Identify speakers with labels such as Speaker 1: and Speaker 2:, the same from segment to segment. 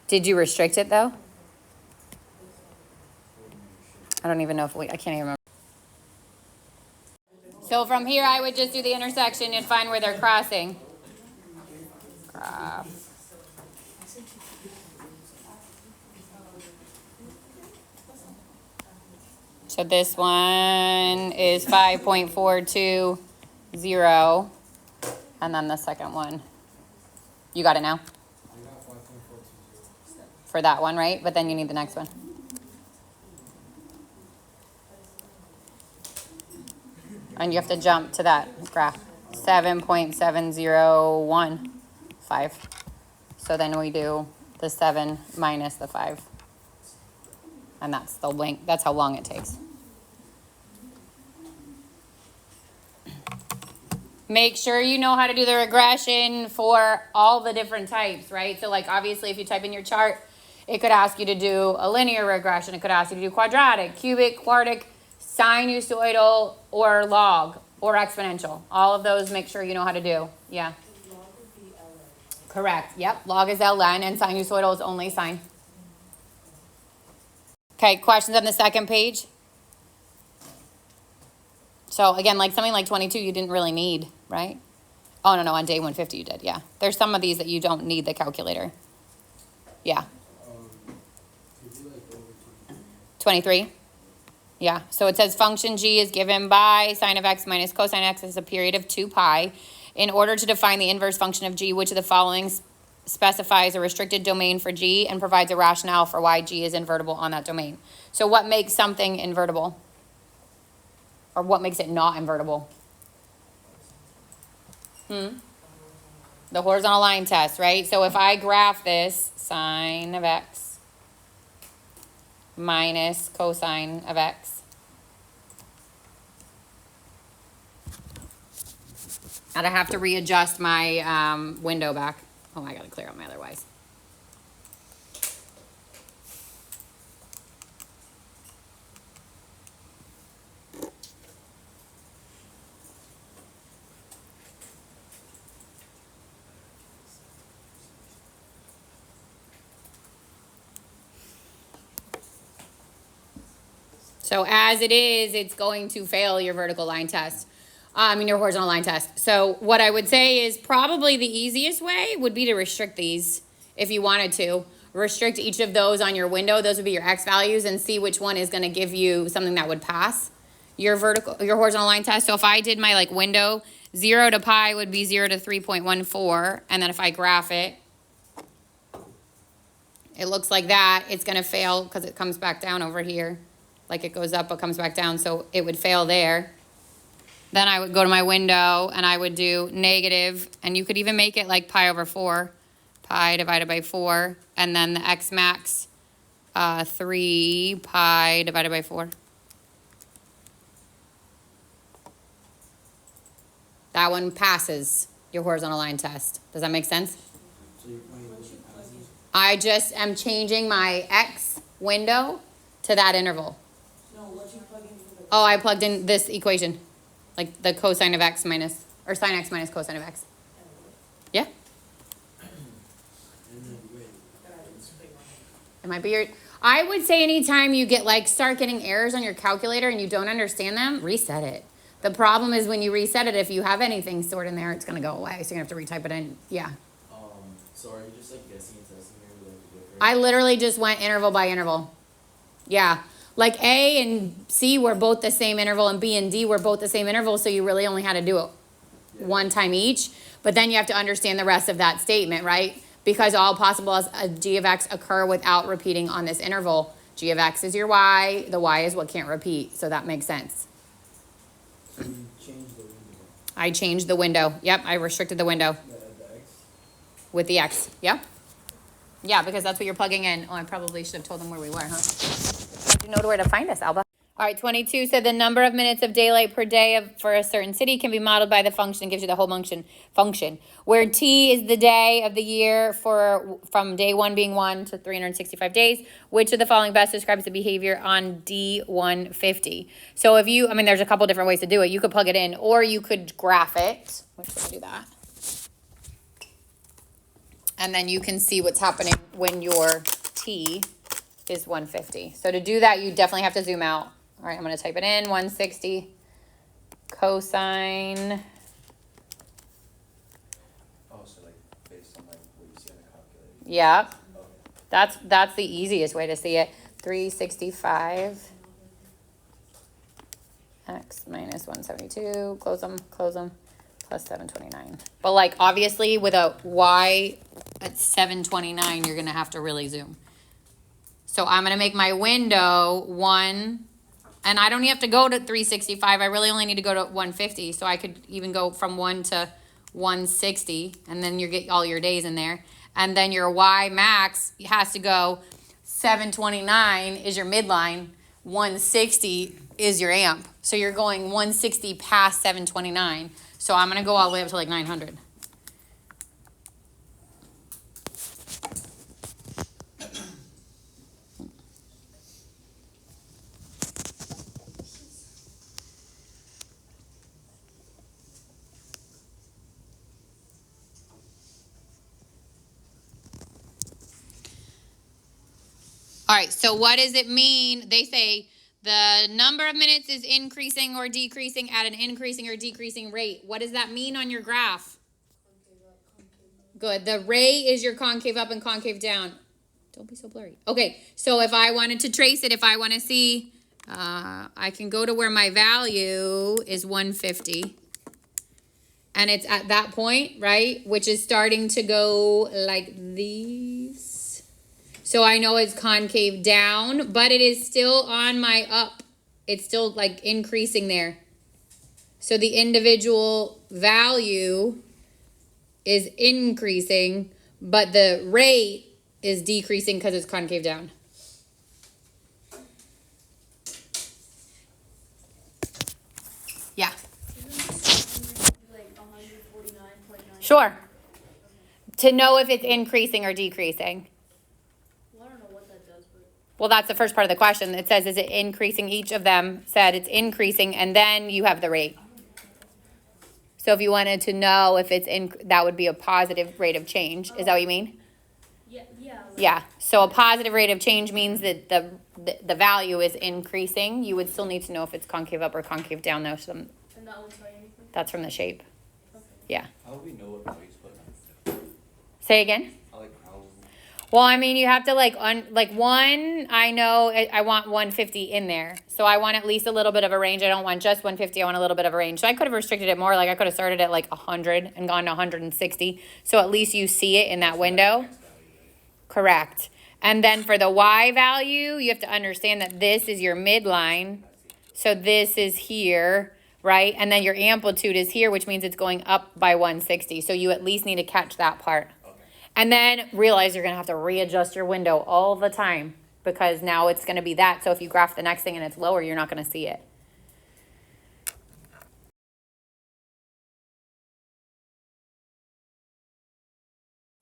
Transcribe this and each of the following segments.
Speaker 1: Did you restrict it though? I don't even know if I can't even remember. So from here, I would just do the intersection and find where they're crossing. Graph. So this one is 5.420, and then the second one. You got it now? For that one, right? But then you need the next one. And you have to jump to that graph. 7.7015. So then we do the 7 minus the 5. And that's the length. That's how long it takes. Make sure you know how to do the regression for all the different types, right? So like obviously if you type in your chart, it could ask you to do a linear regression. It could ask you to do quadratic, cubic, quartic, sinusoidal, or log, or exponential. All of those, make sure you know how to do. Yeah. Log would be ln. Correct. Yep. Log is ln, and sinusoidal is only sine. Okay, questions on the second page? So again, like something like 22, you didn't really need, right? Oh, no, on day 150 you did, yeah. There's some of these that you don't need the calculator. Yeah. 23? Yeah, so it says function g is given by sine of x minus cosine x is a period of 2 pi. In order to define the inverse function of g, which of the following specifies a restricted domain for g and provides a rationale for why g is invertible on that domain. So what makes something invertible? Or what makes it not invertible? The horizontal line test, right? So if I graph this, sine of x minus cosine of x. And I have to readjust my window back. Oh, I got to clear out my otherwise. So as it is, it's going to fail your vertical line test. Your horizontal line test. So what I would say is probably the easiest way would be to restrict these if you wanted to. Restrict each of those on your window. Those would be your x values and see which one is going to give you something that would pass your horizontal line test. So if I did my window, 0 to pi would be 0 to 3.14. And then if I graph it, it looks like that. It's going to fail because it comes back down over here. Like it goes up, but comes back down. So it would fail there. Then I would go to my window and I would do negative, and you could even make it like pi over 4, pi divided by 4, and then the x max, 3 pi divided by 4. That one passes your horizontal line test. Does that make sense? I just am changing my x window to that interval. Oh, I plugged in this equation. Like the cosine of x minus, or sine x minus cosine of x. Yeah? It might be your, I would say anytime you get start getting errors on your calculator and you don't understand them, reset it. The problem is when you reset it, if you have anything stored in there, it's going to go away. So you're going to have to retype it in. Yeah.
Speaker 2: So are you just guessing and testing here?
Speaker 1: I literally just went interval by interval. Yeah. Like A and C were both the same interval and B and D were both the same interval, so you really only had to do it one time each. But then you have to understand the rest of that statement, right? Because all possible as a g of x occur without repeating on this interval. G of x is your y, the y is what can't repeat, so that makes sense.
Speaker 2: So you changed the window.
Speaker 1: I changed the window. Yep, I restricted the window.
Speaker 2: The x?
Speaker 1: With the x, yep. Yeah, because that's what you're plugging in. Oh, I probably should have told them where we were, huh? You know where to find us, Alba. All right, 22 said the number of minutes of daylight per day for a certain city can be modeled by the function. It gives you the whole function. Where T is the day of the year from day 1 being 1 to 365 days. Which of the following best describes the behavior on D150? So if you, there's a couple different ways to do it. You could plug it in or you could graph it. Which should I do that? And then you can see what's happening when your T is 150. So to do that, you definitely have to zoom out. All right, I'm gonna type it in, 160 cosine.
Speaker 2: Oh, so like based on like what you see on the calculator.
Speaker 1: Yeah,
Speaker 2: Okay.
Speaker 1: that's the easiest way to see it. 365 x minus 172, close them, plus 729. But like obviously with a y at 729, you're gonna have to really zoom. So I'm gonna make my window 1, and I don't have to go to 365. I really only need to go to 150. So I could even go from 1 to 160, and then you get all your days in there. And then your y max has to go 729 is your midline, 160 is your amp. So you're going 160 past 729. So I'm gonna go all the way up to like 900. All right, so what does it mean? They say the number of minutes is increasing or decreasing at an increasing or decreasing rate. What does that mean on your graph? Good. The ray is your concave up and concave down. Don't be so blurry. Okay, so if I wanted to trace it, if I want to see, I can go to where my value is 150. And it's at that point, right? Which is starting to go like these. So I know it's concave down, but it is still on my up. It's still like increasing there. So the individual value is increasing, but the rate is decreasing because it's concave down. Yeah. Sure. To know if it's increasing or decreasing. Well, that's the first part of the question. It says, is it increasing? Each of them said it's increasing, and then you have the rate. So if you wanted to know if it's in, that would be a positive rate of change. Is that what you mean?
Speaker 3: Yeah.
Speaker 1: Yeah. So a positive rate of change means that the value is increasing. You would still need to know if it's concave up or concave down, though.
Speaker 3: And that won't tell you anything?
Speaker 1: That's from the shape.
Speaker 3: Okay.
Speaker 1: Yeah.
Speaker 2: How do we know what race put on?
Speaker 1: Say again?
Speaker 2: How like how?
Speaker 1: Well, I mean, you have to like one, I know I want 150 in there. So I want at least a little bit of a range. I don't want just 150. I want a little bit of a range. So I could have restricted it more. Like I could have started at like 100 and gone to 160. So at least you see it in that window. Correct. And then for the Y value, you have to understand that this is your midline. So this is here, right? And then your amplitude is here, which means it's going up by 160. So you at least need to catch that part. And then realize you're going to have to readjust your window all the time because now it's going to be that. So if you graph the next thing and it's lower, you're not going to see it.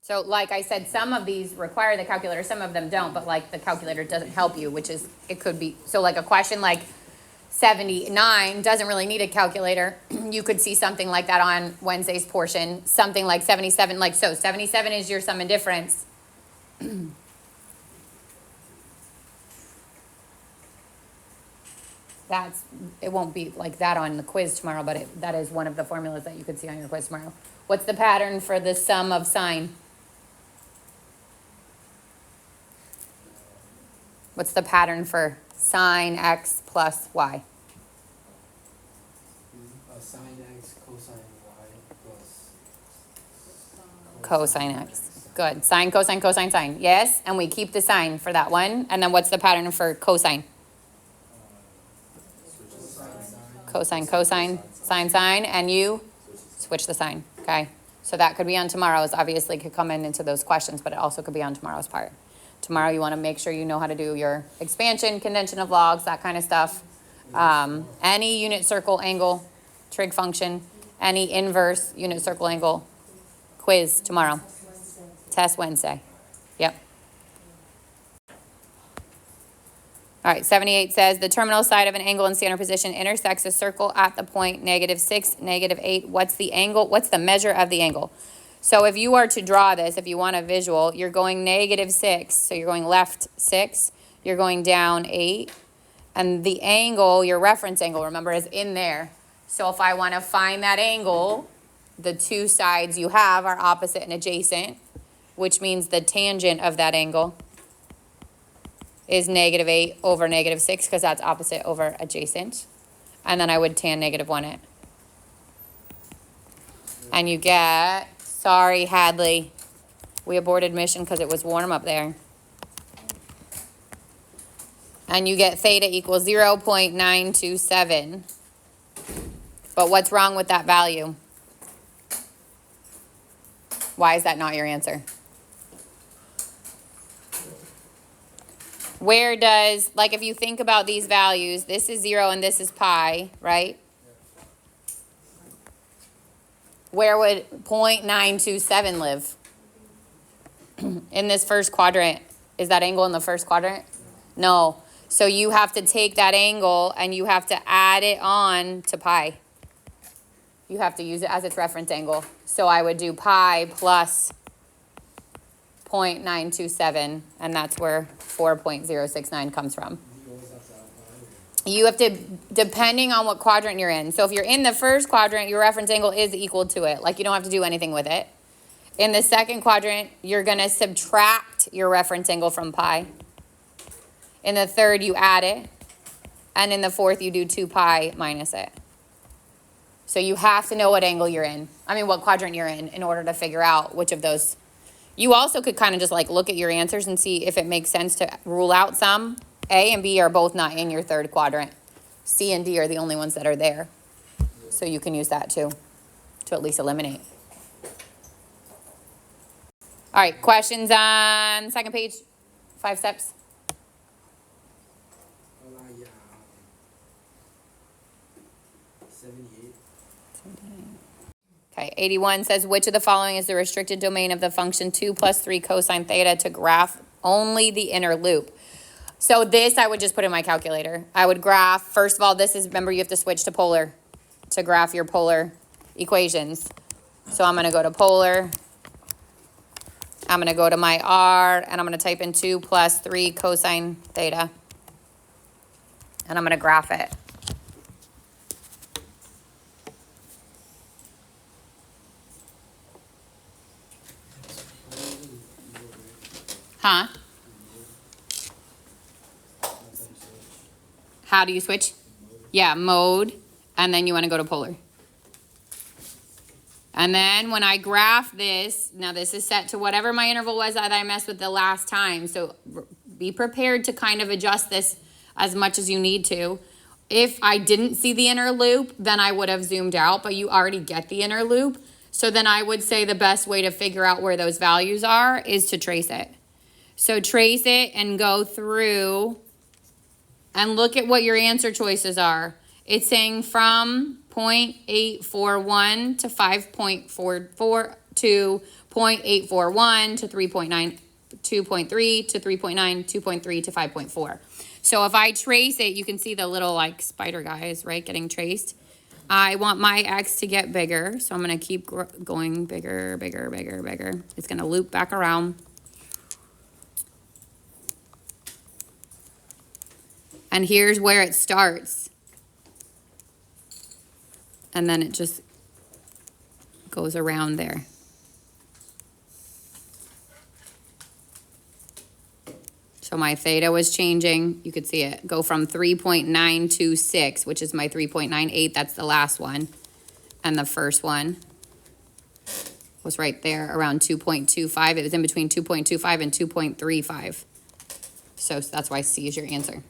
Speaker 1: So like I said, some of these require the calculator, some of them don't, but like the calculator doesn't help you, which is, it could be, so like a question like 79 doesn't really need a calculator. You could see something like that on Wednesday's portion, something like 77, like so 77 is your sum and difference. It won't be like that on the quiz tomorrow, but that is one of the formulas that you could see on your quiz tomorrow. What's the pattern for the sum of sine? What's the pattern for sine x plus y?
Speaker 2: Sine x cosine y plus
Speaker 1: Cosine x. Good. Sine, cosine, cosine, sine. Yes, and we keep the sine for that one. And then what's the pattern for cosine? Cosine, cosine, sine, sine, and you switch the sign. Okay. So that could be on tomorrow's. Obviously, could come into those questions, but it also could be on tomorrow's part. Tomorrow, you want to make sure you know how to do your expansion, condension of logs, that kind of stuff. Any unit circle angle, trig function, any inverse unit circle angle, quiz tomorrow. Test Wednesday. Yep. All right, 78 says the terminal side of an angle in standard position intersects a circle at the point -6, -8. What's the angle? What's the measure of the angle? So if you are to draw this, if you want a visual, you're going -6. So you're going left 6. You're going down 8. And the angle, your reference angle, remember, is in there. So if I want to find that angle, the two sides you have are opposite and adjacent, which means the tangent of that angle is -8 over -6, because that's opposite over adjacent. And then I would tan -1 it. And you get, sorry, Hadley, we aborted mission because it was warm up there. And you get theta equals 0.927. But what's wrong with that value? Why is that not your answer? Where does, like if you think about these values, this is 0 and this is pi, right? Where would 0.927 live? In this first quadrant. Is that angle in the first quadrant? No. So you have to take that angle and you have to add it on to pi. You have to use it as its reference angle. So I would do pi plus 0.927, and that's where 4.069 comes from. You have to, depending on what quadrant you're in. So if you're in the first quadrant, your reference angle is equal to it. Like you don't have to do anything with it. In the second quadrant, you're going to subtract your reference angle from pi. In the third, you add it. And in the fourth, you do 2 pi minus it. So you have to know what angle you're in. I mean, what quadrant you're in order to figure out which of those. You also could kind of just like look at your answers and see if it makes sense to rule out some. A and B are both not in your third quadrant. C and D are the only ones that are there. So you can use that too, to at least eliminate. All right, questions on the second page? 5 steps.
Speaker 2: 78.
Speaker 1: Okay, 81 says, which of the following is the restricted domain of the function 2 plus 3 cosine theta to graph only the inner loop? So this I would just put in my calculator. I would graph, first of all, this is, remember you have to switch to polar to graph your polar equations. So I'm going to go to polar. I'm going to go to my R, and I'm going to type in 2 plus 3 cosine theta. And I'm going to graph it. Huh? How do you switch? Yeah, mode, and then you want to go to polar. And then when I graph this, now this is set to whatever my interval was that I messed with the last time. So be prepared to kind of adjust this as much as you need to. If I didn't see the inner loop, then I would have zoomed out, but you already get the inner loop. So then I would say the best way to figure out where those values are is to trace it. So trace it and go through and look at what your answer choices are. It's saying from 0.841 to 5.44 to 0.841 to 3.9, 2.3 to 3.9, 2.3 to 5.4. So if I trace it, you can see the little like spider guys, right, getting traced. I want my x to get bigger, so I'm going to keep going bigger, bigger, bigger, bigger. It's going to loop back around. And here's where it starts. And then it just goes around there. So my theta was changing. You could see it go from 3.926, which is my 3.98. That's the last one. And the first one was right there around 2.25. It was in between 2.25 and 2.35. So that's why C is your answer.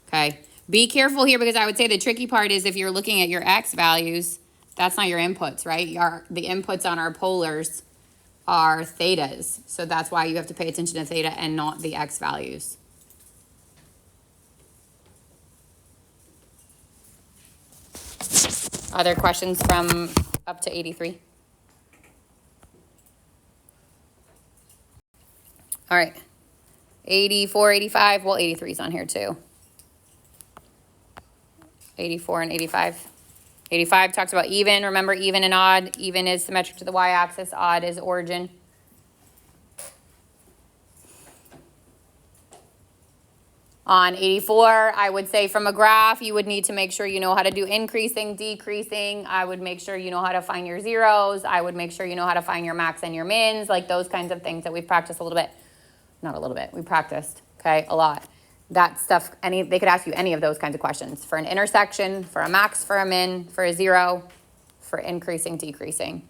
Speaker 1: Okay. Be careful here, because I would say the tricky part is if you're looking at your x values, that's not your inputs, right? The inputs on our polars are thetas. So that's why you have to pay attention to theta and not the x values. Other questions from up to 83? All right. 84, 85. Well, 83 is on here too. 84 and 85. 85 talks about even. Remember, even and odd. Even is symmetric to the y-axis. Odd is origin. On 84, I would say from a graph, you would need to make sure you know how to do increasing, decreasing. I would make sure you know how to find your zeros. I would make sure you know how to find your max and your mins, like those kinds of things that we've practiced a little bit. Not a little bit, we practiced, okay, a lot. That stuff, they could ask you any of those kinds of questions. For an intersection, for a max, for a min, for a zero, for increasing, decreasing.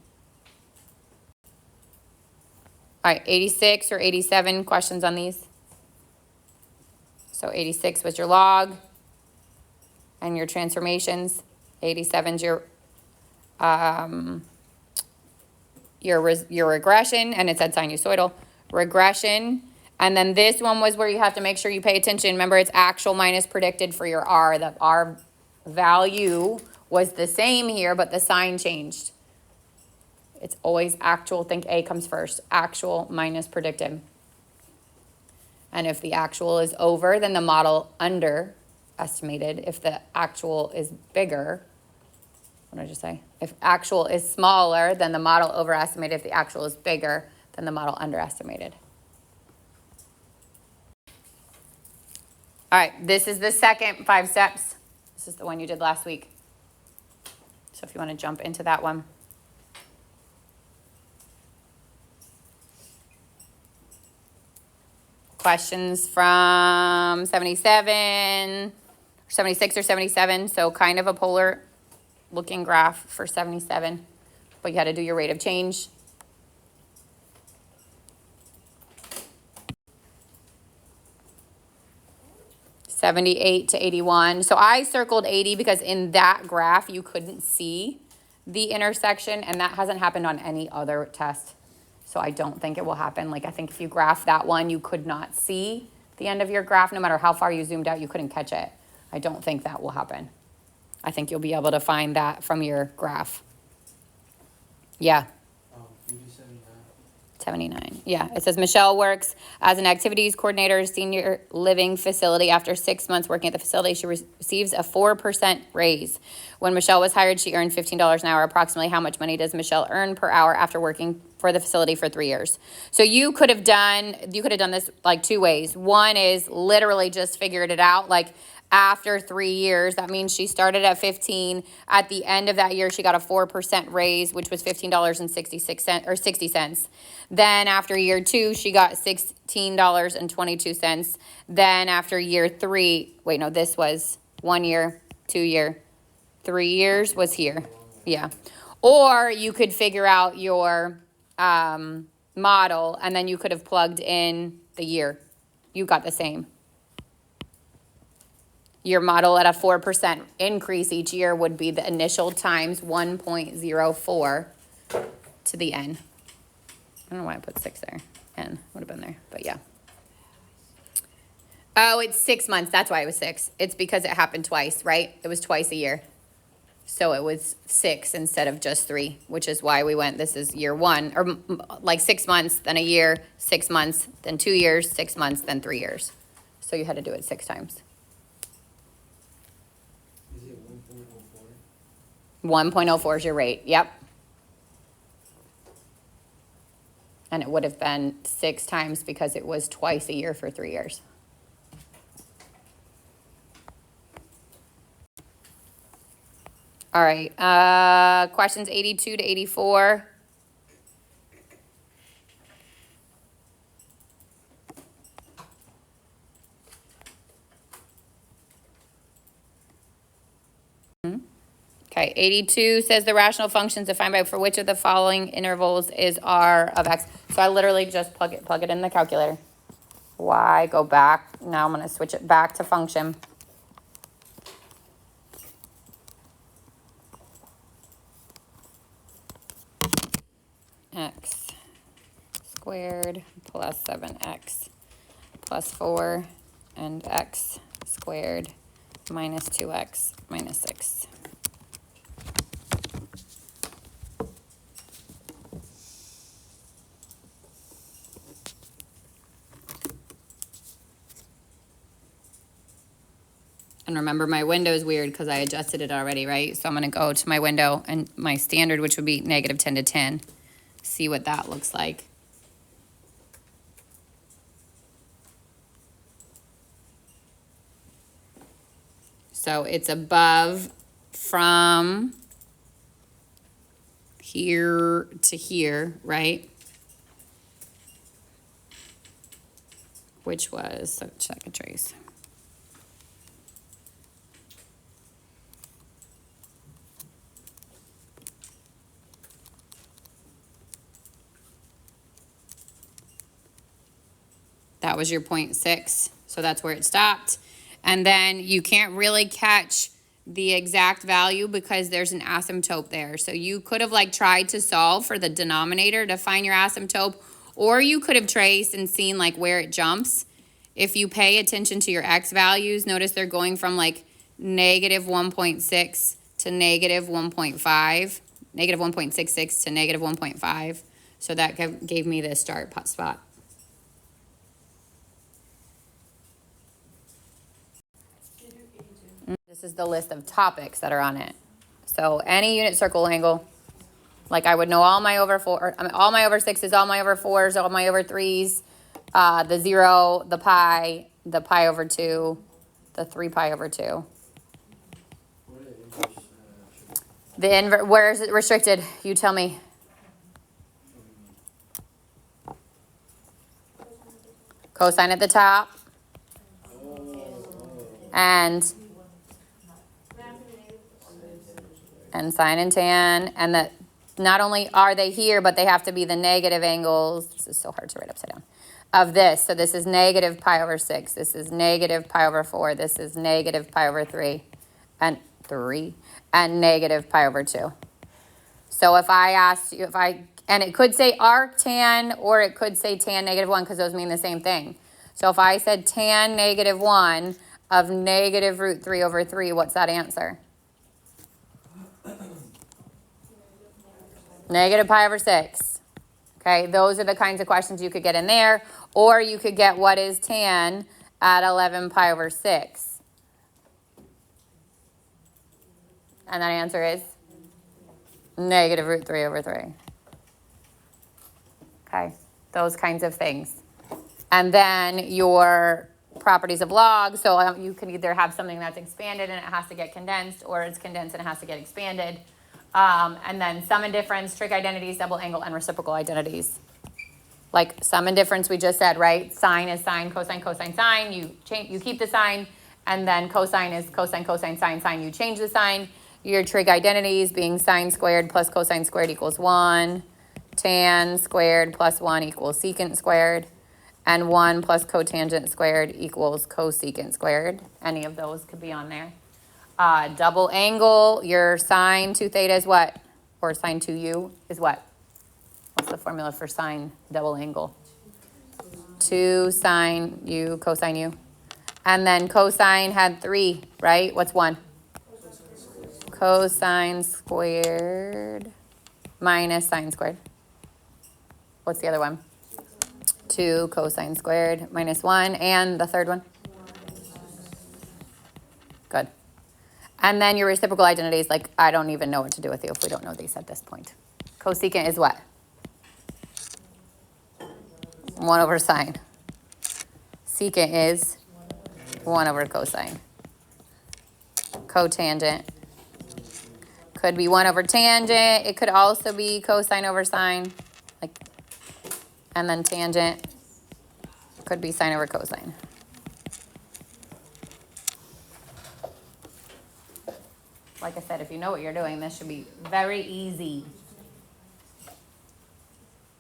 Speaker 1: All right, 86 or 87 questions on these. So 86 was your log and your transformations. 87's your regression, and it said sinusoidal regression. And then this one was where you have to make sure you pay attention. Remember, it's actual minus predicted for your R. The R value was the same here, but the sign changed. It's always actual. Think A comes first. Actual minus predicted. And if the actual is over, then the model underestimated. If the actual is bigger, what did I just say? If actual is smaller, then the model overestimated. If the actual is bigger, then the model underestimated. All right, this is the second 5 steps. This is the one you did last week. So if you want to jump into that one. Questions from 77, 76 or 77, so kind of a polar looking graph for 77, but you had to do your rate of change. (78 to 81). So I circled 80 because in that graph you couldn't see the intersection, and that hasn't happened on any other test. So I don't think it will happen. Like, I think if you graph that one, you could not see the end of your graph. No matter how far you zoomed out, you couldn't catch it. I don't think that will happen. I think you'll be able to find that from your graph. Yeah.
Speaker 2: You do 79.
Speaker 1: 79. Yeah, it says Michelle works as an activities coordinator at a senior living facility. After 6 months working at the facility, she receives a 4% raise. When Michelle was hired, she earned $15 an hour. Approximately how much money does Michelle earn per hour after working for the facility for 3 years? So you could have done this like 2 ways. One is literally just figured it out, like after 3 years. That means she started at 15. At the end of that year, she got a 4% raise, which was $15.66 or 60 cents. Then after year 2, she got $16.22. Then after year 3, wait, no, this was 1 year, 2 year, 3 years was here. Yeah. Or you could figure out your model, and then you could have plugged in the year. You got the same. Your model at a 4% increase each year would be the initial times 1.04 to the n. I don't know why I put 6 there. N would have been there, but yeah. Oh, it's 6 months. That's why it was 6. It's because it happened twice, right? It was twice a year. So it was 6 instead of just 3, which is why we went, this is year 1, or like 6 months, then a year, 6 months, then 2 years, 6 months, then 3 years. So you had to do it 6 times.
Speaker 2: Is it 1.04?
Speaker 1: 1.04 is your rate, yep. And it would have been 6 times because it was twice a year for 3 years. All right, questions 82 to 84. Okay, 82 says the rational function is defined by for which of the following intervals is R of X. So I literally just plug it in the calculator. Y, go back. Now I'm going to switch it back to function. X squared plus 7x plus 4 and x squared minus 2x minus 6. And remember, my window is weird because I adjusted it already, right? So I'm gonna go to my window and my standard, which would be negative 10 to 10. See what that looks like. So it's above from here to here, right? Which was, so check a trace. That was your 0.6, so that's where it stopped. And then you can't really catch the exact value because there's an asymptote there. So you could have like tried to solve for the denominator to find your asymptote, or you could have traced and seen like where it jumps. If you pay attention to your x values, notice they're going from like negative 1.6 to negative 1.5, negative 1.66 to negative 1.5. So that gave me the start spot. This is the list of topics that are on it. So any unit circle angle, like I would know all my over all my over 6s, all my over 4s, all my over 3s, the 0, the pi over 2, the 3 pi over 2. The inverse, where is it restricted? You tell me. Cosine at the top. And sine and tan, and that not only are they here, but they have to be the negative angles. This is so hard to write upside down. Of this, so this is negative pi over 6. This is negative pi over 4. This is negative pi over 3, and negative pi over 2. So if I asked you, and it could say arc tan, or it could say tan negative 1, because those mean the same thing. So if I said tan negative 1 of negative root 3 over 3, what's that answer? Negative pi over 6. Okay, those are the kinds of questions you could get in there. Or you could get what is tan at 11 pi over 6. And that answer is negative root 3 over 3. Okay, those kinds of things. And then your properties of log. So you could either have something that's expanded and it has to get condensed, or it's condensed and it has to get expanded. And then sum and difference, trig identities, double angle, and reciprocal identities. Like sum and difference we just said, right? Sine is sine, cosine, cosine, sine. You keep the sign, and then cosine is cosine, cosine, sine, sine. You change the sign. Your trig identities being sine squared plus cosine squared equals 1. Tan squared plus 1 equals secant squared. And 1 plus cotangent squared equals cosecant squared. Any of those could be on there. Double angle, your sine 2 theta is what? Or sine 2u is what? What's the formula for sine double angle? 2 sine u cosine u. And then cosine had 3, right? What's 1? Cosine squared minus sine squared. What's the other one? 2 cosine squared minus 1. And the third one? Good. And then your reciprocal identities, like I don't even know what to do with you if we don't know these at this point. Cosecant is what? 1 over sine. Secant is 1 over cosine. Cotangent could be 1 over tangent. It could also be cosine over sine. And then tangent could be sine over cosine. Like I said, if you know what you're doing, this should be very easy.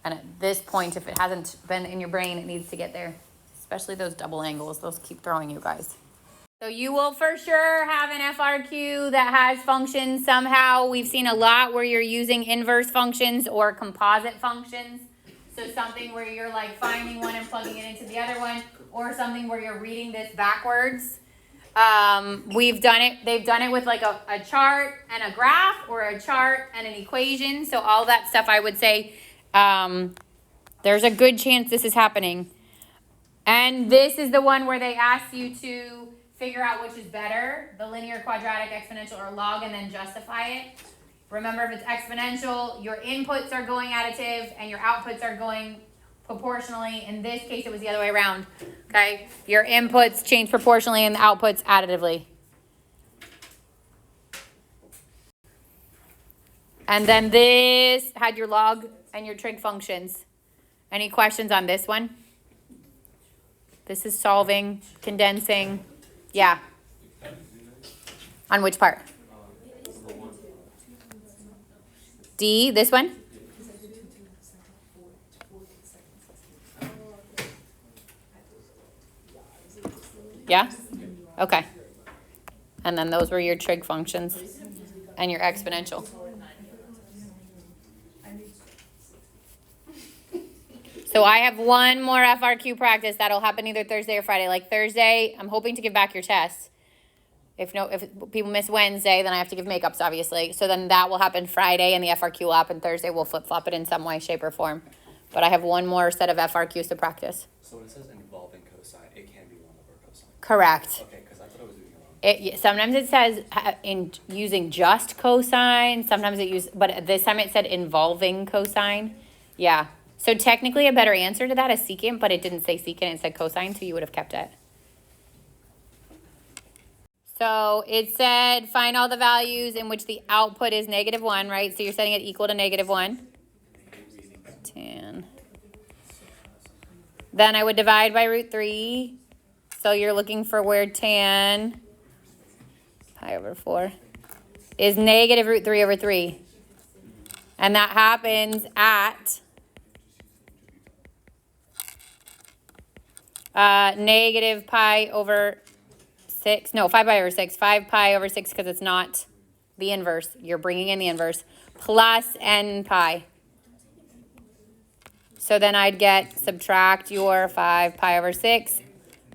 Speaker 1: And at this point, if it hasn't been in your brain, it needs to get there. Especially those double angles. Those keep throwing you guys. So you will for sure have an FRQ that has functions somehow. We've seen a lot where you're using inverse functions or composite functions. So something where you're like finding one and plugging it into the other one, or something where you're reading this backwards. We've done it, they've done it with like a chart and a graph, or a chart and an equation. So all that stuff, I would say, there's a good chance this is happening. And this is the one where they ask you to figure out which is better, the linear, quadratic, exponential, or log, and then justify it. Remember, if it's exponential, your inputs are going additive and your outputs are going proportionally. In this case, it was the other way around, okay? Your inputs change proportionally and the outputs additively. And then this had your log and your trig functions. Any questions on this one? This is solving, condensing. Yeah. On which part? D, this one? Yeah? Okay. And then those were your trig functions and your exponential. So I have one more FRQ practice that'll happen either Thursday or Friday. Like Thursday, I'm hoping to give back your tests. If people miss Wednesday, then I have to give makeups, obviously. So then that will happen Friday, and the FRQ will happen Thursday. We'll flip-flop it in some way, shape, or form. But I have one more set of FRQs to practice.
Speaker 2: So when it says involving cosine, it can be 1 over cosine.
Speaker 1: Correct.
Speaker 2: Okay, because I thought I was doing it wrong.
Speaker 1: Sometimes it says in using just cosine. Sometimes but this time it said involving cosine. Yeah. So technically a better answer to that is secant, but it didn't say secant, it said cosine, so you would have kept it. So it said find all the values in which the output is -1, right? So you're setting it equal to -1. 10. Then I would divide by √3. So you're looking for where tan pi over 4 is -√3 over 3. And that happens at negative pi over 6. No, 5 pi over 6. 5 pi over 6 because it's not the inverse. You're bringing in the inverse. Plus n pi. So then I'd subtract your 5 pi over 6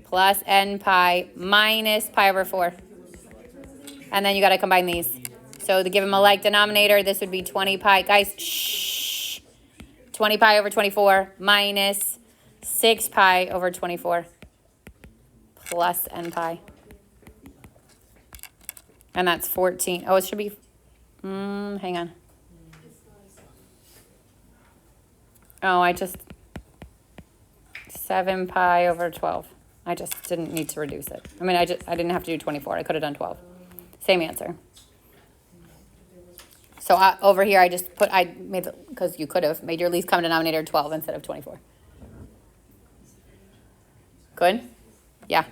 Speaker 1: plus n pi minus pi over 4. And then you got to combine these. So to give them a like denominator, this would be 20 pi. Guys, shh. 20 pi over 24 minus 6 pi over 24 plus n pi. And that's 14. Oh, it should be, hang on. Oh, 7 pi over 12. I just didn't need to reduce it. I mean, I didn't have to do 24. I could have done 12. Same answer. So over here, because you could have made your least common denominator 12 instead of 24. Good? Yeah.